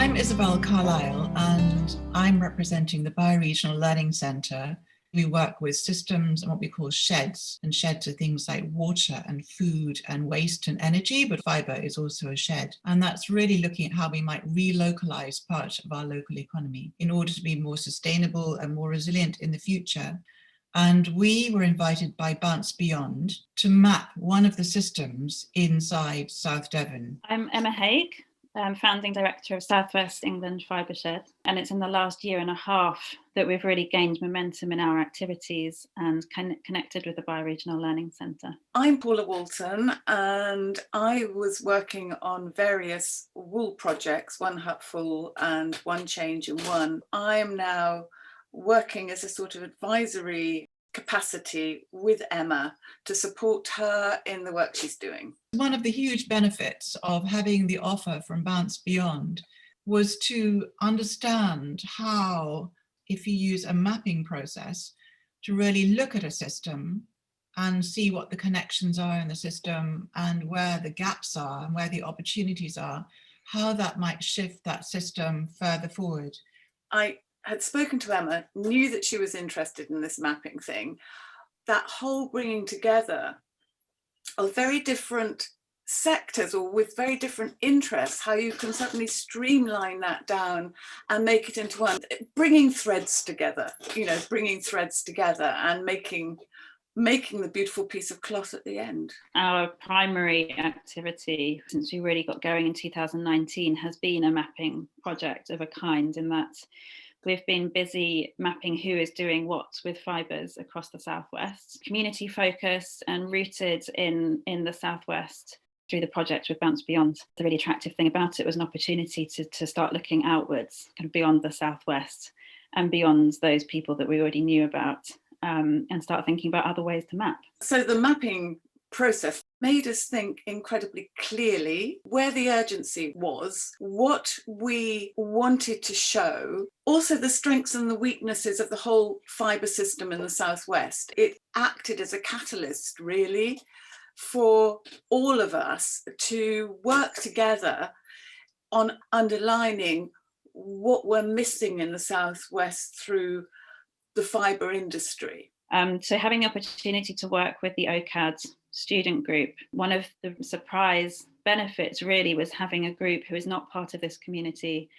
I'm Isabel Carlisle and I'm representing the Bioregional Learning Centre. We work with systems and what we call sheds, and sheds are things like water and food and waste and energy, but fibre is also a shed. And that's really looking at how we might relocalise part of our local economy in order to be more sustainable and more resilient in the future. And we were invited by Bounce Beyond to map one of the systems inside South Devon. I'm Emma Haig, founding director of South West England Fibreshed, and it's in the last year and a half that we've really gained momentum in our activities and connected with the Bioregional Learning Centre. I'm Paula Walton, and I was working on various wool projects, one hutful and one change in one. I am now working as a sort of advisory capacity with Emma to support her in the work she's doing. One of the huge benefits of having the offer from Bounce Beyond was to understand how, if you use a mapping process, to really look at a system and see what the connections are in the system and where the gaps are and where the opportunities are, how that might shift that system further forward. I had spoken to Emma, knew that she was interested in this mapping thing, that whole bringing together of very different sectors or with very different interests, how you can suddenly streamline that down and make it into one, bringing threads together and making the beautiful piece of cloth at the end. Our primary activity since we really got going in 2019 has been a mapping project of a kind, in that we've been busy mapping who is doing what with fibres across the Southwest, community focused and rooted in the Southwest through the project with Bounce Beyond. The really attractive thing about it was an opportunity to start looking outwards, kind of beyond the Southwest and beyond those people that we already knew about, and start thinking about other ways to map. So the mapping process made us think incredibly clearly where the urgency was, what we wanted to show, also the strengths and the weaknesses of the whole fibre system in the Southwest. It acted as a catalyst, really, for all of us to work together on underlining what we're missing in the Southwest through the fibre industry. So having the opportunity to work with the OCAD student group, one of the surprise benefits really was having a group who is not part of this community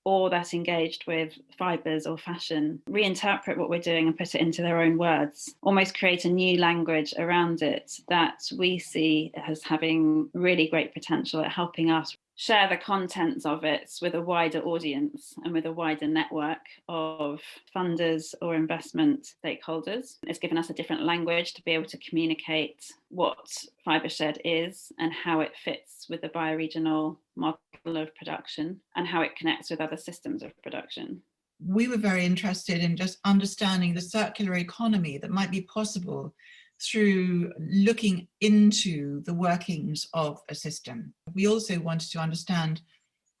or that's engaged with fibres or fashion, reinterpret what we're doing and put it into their own words, almost create a new language around it that we see as having really great potential at helping us share the contents of it with a wider audience and with a wider network of funders or investment stakeholders. It's given us a different language to be able to communicate what Fibreshed is and how it fits with the bioregional model of production and how it connects with other systems of production. We were very interested in just understanding the circular economy that might be possible through looking into the workings of a system. We also wanted to understand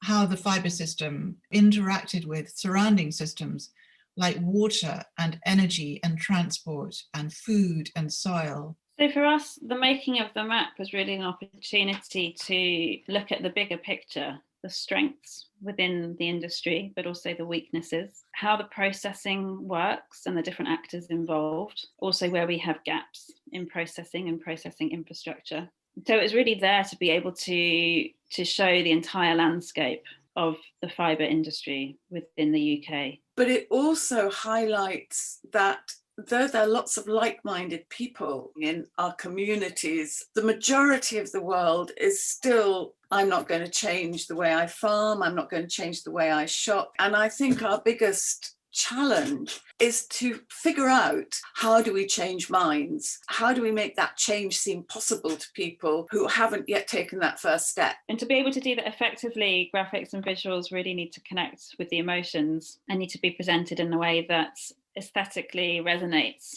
how the fibre system interacted with surrounding systems like water and energy and transport and food and soil. So for us, the making of the map was really an opportunity to look at the bigger picture, the strengths within the industry, but also the weaknesses, how the processing works and the different actors involved, also where we have gaps in processing and processing infrastructure. So it was really there to be able to show the entire landscape of the fibre industry within the UK. But it also highlights that though there are lots of like-minded people in our communities, the majority of the world is still, I'm not going to change the way I farm, I'm not going to change the way I shop. And I think our biggest challenge is to figure out, how do we change minds? How do we make that change seem possible to people who haven't yet taken that first step? And to be able to do that effectively, graphics and visuals really need to connect with the emotions and need to be presented in a way that aesthetically resonates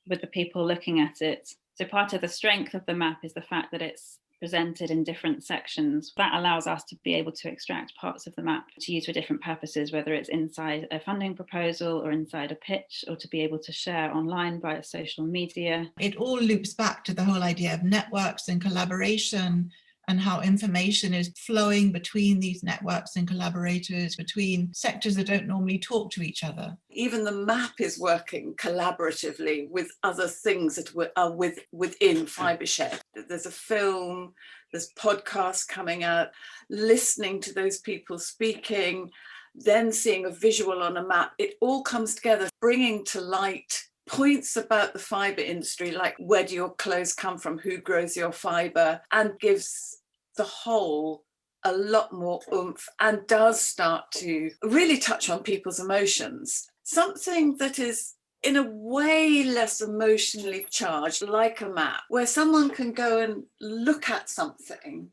with the people looking at it. So part of the strength of the map is the fact that it's presented in different sections. That allows us to be able to extract parts of the map to use for different purposes, whether it's inside a funding proposal or inside a pitch, or to be able to share online via social media. It all loops back to the whole idea of networks and collaboration and how information is flowing between these networks and collaborators, between sectors that don't normally talk to each other. Even the map is working collaboratively with other things that are within Fibreshed. There's a film, there's podcasts coming out, listening to those people speaking, then seeing a visual on a map. It all comes together, bringing to light points about the fibre industry, like where do your clothes come from, who grows your fibre, and gives the whole a lot more oomph and does start to really touch on people's emotions. Something that is in a way less emotionally charged, like a map, where someone can go and look at something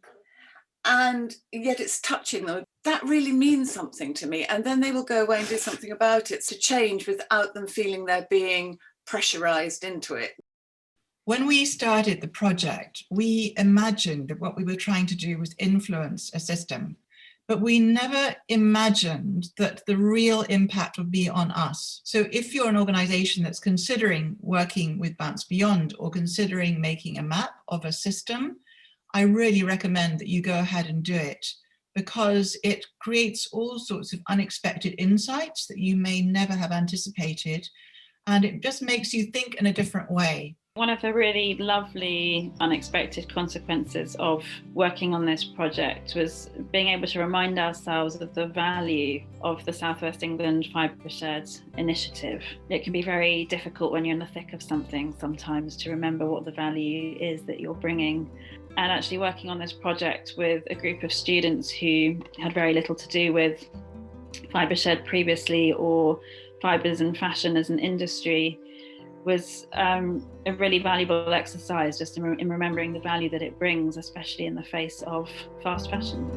and yet it's touching them. That really means something to me. And then they will go away and do something about it to change without them feeling they're being pressurized into it. When we started the project, we imagined that what we were trying to do was influence a system, but we never imagined that the real impact would be on us. So if you're an organization that's considering working with Bounce Beyond or considering making a map of a system, I really recommend that you go ahead and do it, because it creates all sorts of unexpected insights that you may never have anticipated, and it just makes you think in a different way. One of the really lovely unexpected consequences of working on this project was being able to remind ourselves of the value of the South West England Fibreshed initiative. It can be very difficult when you're in the thick of something sometimes to remember what the value is that you're bringing. And actually working on this project with a group of students who had very little to do with Fibreshed previously or fibres and fashion as an industry was a really valuable exercise just in remembering the value that it brings, especially in the face of fast fashion.